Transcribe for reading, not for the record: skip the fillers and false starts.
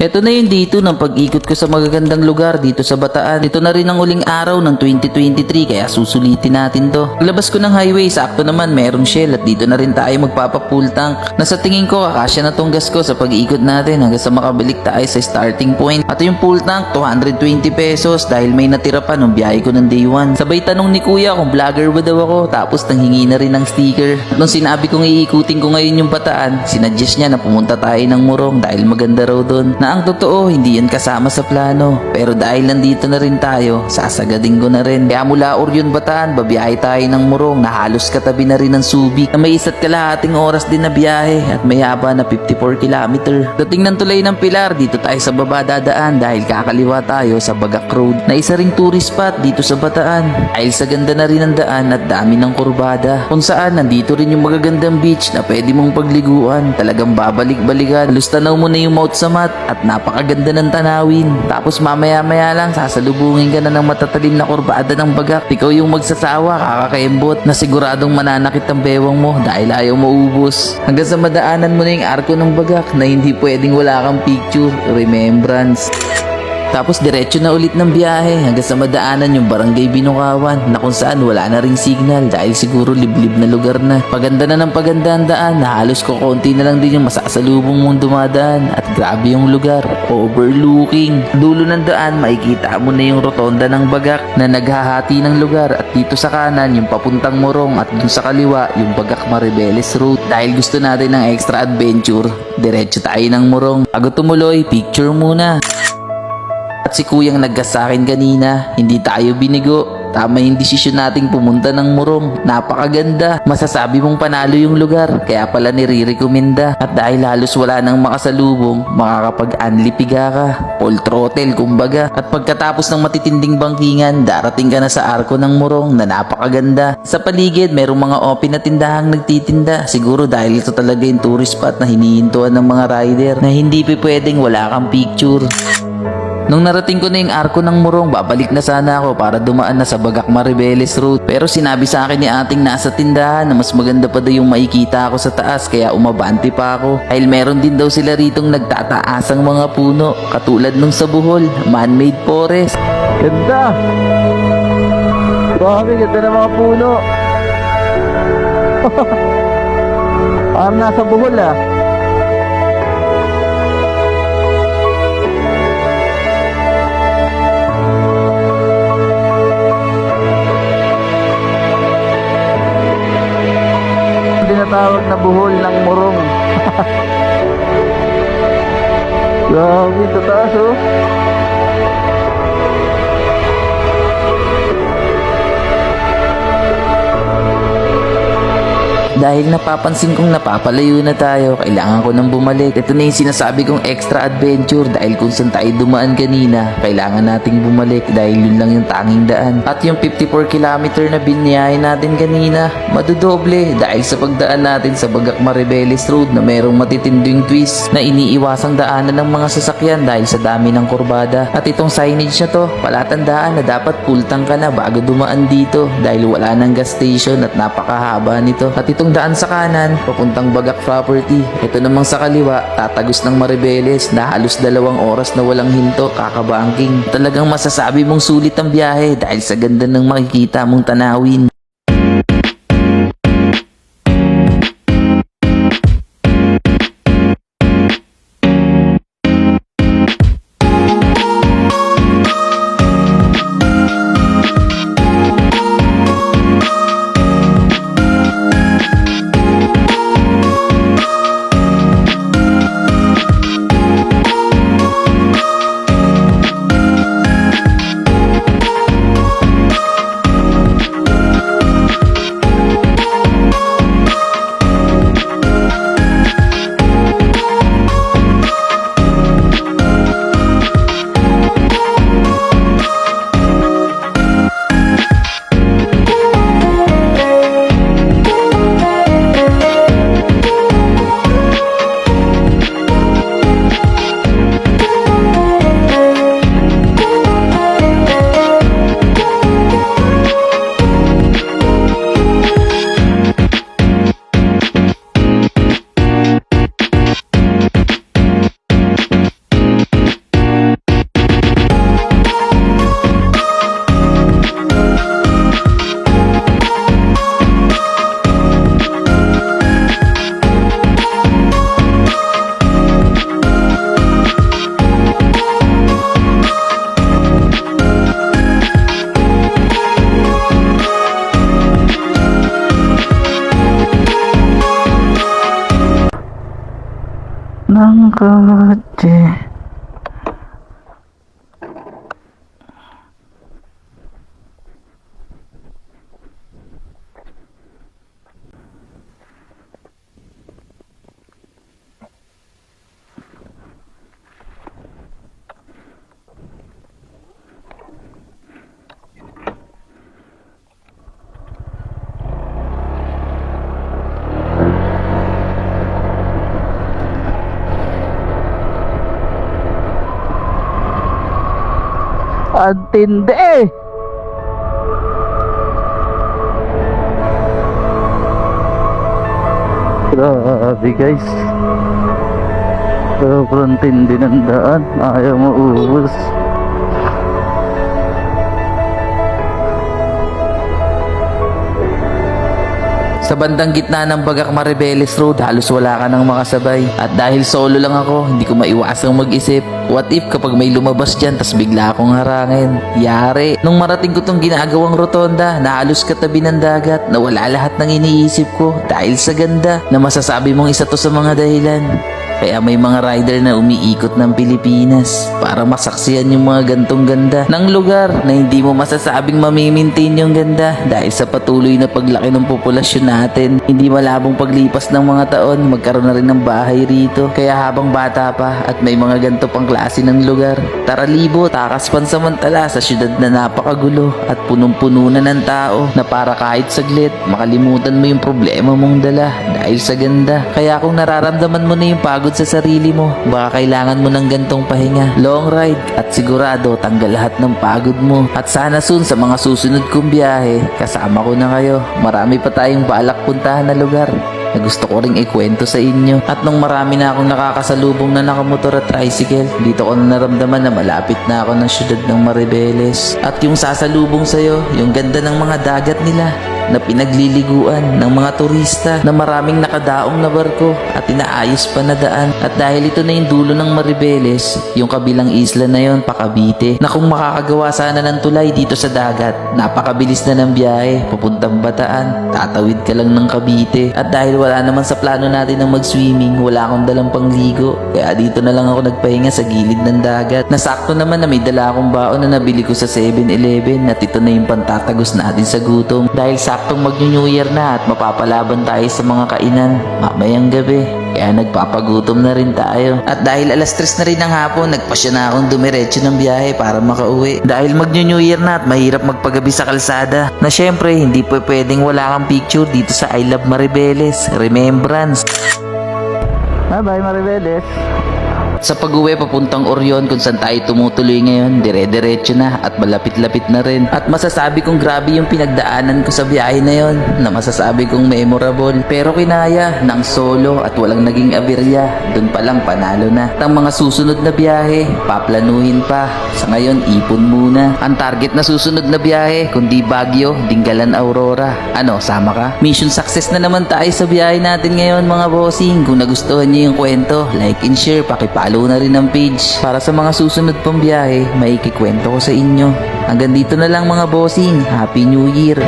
Ito na yung dito ng pag-ikot ko sa magagandang lugar dito sa Bataan. Ito na rin ang uling araw ng 2023 kaya susulitin natin to. Paglabas ko ng highway, sakto naman merong Shell at dito na rin tayo magpapa-full tank. Nasa tingin ko kakasya na tong gas ko sa pag-ikot natin hanggang sa makabalik tayo sa starting point. At yung full tank, 220 pesos dahil may natira pa nung biyahe ko ng day 1. Sabay tanong ni kuya kung vlogger ba daw ako tapos nanghingi na rin ng sticker. At nung sinabi kong iikutin ko ngayon yung Bataan, sinadjust niya na pumunta tayo ng Morong dahil maganda raw doon. Na ang totoo, hindi yan kasama sa plano. Pero dahil nandito na rin tayo, sasagadin ko na rin. Kaya mula Orion, Bataan, babiyahe tayo ng Morong na halos katabi na rin ng Subic na may isa't kalahating oras din na biyahe at may haba na 54 km. Dating ng tulay ng Pilar, dito tayo sa baba dadaan dahil kakaliwa tayo sa Bagak Road na isa ring tourist spot dito sa Bataan. Dahil sa ganda na rin ng daan at dami ng kurbada kung saan nandito rin yung magagandang beach na pwede mong pagliguan. Talagang babalik-balikan. Halos tanaw mo na yung Mount Samat at napakaganda ng tanawin. Tapos mamaya-maya lang sasalubungin ka na ng matatalim na kurbada ng Bagak. Ikaw yung magsasawa, kakakaimbot na siguradong mananakit ang bewang mo dahil ayaw maubos. Hanggang sa madaanan mo na yung arko ng Bagak na hindi pwedeng wala kang picture, remembrance. Tapos diretso na ulit ng biyahe hanggang sa madaanan yung Barangay Binukawan na kung saan wala na ring signal dahil siguro liblib na lugar na. Paganda na ng paganda ang daan na halos konti na lang din yung masasalubong mong dumadaan at grabe yung lugar. Overlooking. Dulo ng daan makikita mo na yung rotonda ng Bagak na naghahati ng lugar at dito sa kanan yung papuntang Morong at dun sa kaliwa yung Bagak Maribeles Road. Dahil gusto natin ng extra adventure, diretso tayo ng Morong. Bago tumuloy, picture muna. At si kuyang naggas sa akin kanina, hindi tayo binigo. Tama yung desisyon nating pumunta ng Morong. Napakaganda. Masasabi mong panalo yung lugar. Kaya pala nire-recommenda. At dahil halos wala nang makasalubong, makakapag-anlipiga ka. Full throttle kumbaga. At pagkatapos ng matitinding bangkingan, darating ka na sa arko ng Morong na napakaganda. Sa paligid, merong mga open na tindahang nagtitinda. Siguro dahil ito talaga yung tourist spot na hinihintuan ng mga rider na hindi pwedeng wala kang picture. Nung narating ko na yung arko ng Morong, babalik na sana ako para dumaan na sa Bagak Maribeles Road. Pero sinabi sa akin ni ating nasa tindahan na mas maganda pa daw yung makikita ako sa taas kaya umabante pa ako. Dahil meron din daw sila ritong nagtataasang mga puno katulad nung sa Bohol, man-made forest. Ganda! Grabe, ganda ng mga puno. Parang nasa Bohol ah. Tinatawag na Bohol ng Morong. Grabe, tataas oh. Dahil napapansin kong napapalayo na tayo, kailangan ko nang bumalik. Ito na yung sinasabi kong extra adventure dahil kung saan tayo dumaan kanina, kailangan nating bumalik dahil yun lang yung tanging daan. At yung 54 km na biniyahe natin kanina, madudoble dahil sa pagdaan natin sa Bagak Maribeles Road na merong matitinding twist na iniiwasang daanan ng mga sasakyan dahil sa dami ng kurbada. At itong signage na to, palatandaan na dapat full tank ka na bago dumaan dito dahil wala nang gas station at napakahaba nito. At itong daan sa kanan, papuntang Bagak Property. Ito namang sa kaliwa, tatagos ng Maribeles na halos 2 oras na walang hinto, kakabangking. Talagang masasabi mong sulit ang biyahe dahil sa ganda ng makikita mong tanawin. kotse. Ang tindi eh. Grabe guys. Sobrang tindi ng daan. Ayaw maubos. Sa bandang gitna ng Bagak Maribeles Road, halos wala ka nang makasabay. At dahil solo lang ako, hindi ko maiwasang mag-isip, what if kapag may lumabas dyan tas bigla akong harangin? Yari. Nung marating ko tong ginagawang rotonda na halos katabi ng dagat, nawala lahat ng iniisip ko dahil sa ganda na masasabi mong isa to sa mga dahilan. Kaya may mga rider na umiikot ng Pilipinas para masaksiyan yung mga gantong ganda ng lugar na hindi mo masasabing mamimintain yung ganda dahil sa patuloy na paglaki ng populasyon natin. Hindi malabong paglipas ng mga taon, magkaroon na rin ng bahay rito. Kaya habang bata pa at may mga ganto pang klase ng lugar, tara libo, takas pansamantala sa syudad na napakagulo at punong-puno na ng tao na para kahit saglit makalimutan mo yung problema mong dala dahil sa ganda. Kaya kung nararamdaman mo na yung pagod sa sarili mo, baka kailangan mo ng gantong pahinga, long ride, at sigurado tanggal lahat ng pagod mo. At sana soon sa mga susunod kong biyahe, kasama ko na kayo. Marami pa tayong balak puntahan na lugar na gusto ko ring ikwento sa inyo. At nung marami na akong nakakasalubong na nakamotor at tricycle, dito ko na naramdaman na malapit na ako ng syudad ng Maribeles. At yung sasalubong sa'yo, yung ganda ng mga dagat nila na pinagliliguan ng mga turista na maraming nakadaong na barko at inaayos pa na daan. At dahil ito na yung dulo ng Maribeles, yung kabilang isla na yon, pa Cavite, na kung makakagawa sana ng tulay dito sa dagat, napakabilis na ng biyahe papuntang Bataan, tatawid ka lang ng Cavite. At dahil wala naman sa plano natin na mag-swimming, wala akong dalang pangligo, kaya dito na lang ako nagpahinga sa gilid ng dagat. Nasakto naman na may dala akong baon na nabili ko sa 7-Eleven at ito na yung pantatagos natin sa gutom dahil saktong mag-New Year na at mapapalaban tayo sa mga kainan mamayang gabi. Kaya nagpapagutom na rin tayo. At dahil alas 3 na rin ng hapon, nagpasya na akong dumiretso ng biyahe para makauwi. Dahil mag-New Year na at mahirap magpagabi sa kalsada. Na syempre, hindi pa pwedeng wala kang picture dito sa I Love Maribeles. Remembrance. Bye-bye Maribeles. Sa pag-uwi papuntang Orion kung saan tayo tumutuloy ngayon, dire-diretso na at malapit-lapit na rin. At masasabi kong grabe yung pinagdaanan ko sa biyahe na yon, na masasabi kong memorable. Pero kinaya ng solo at walang naging aberya, dun palang panalo na. At ang mga susunod na biyahe, paplanuhin pa. Sa ngayon, ipon muna. Ang target na susunod na biyahe, kundi Baguio, Dingalan, Aurora. Ano, sama ka? Mission success na naman tayo sa biyahe natin ngayon mga bossing. Kung nagustuhan niyo yung kwento, like and share, pakipalo na rin ang page para sa mga susunod pang biyahe, may ikikwento ko sa inyo. Hanggang dito na lang mga bossing. Happy New Year!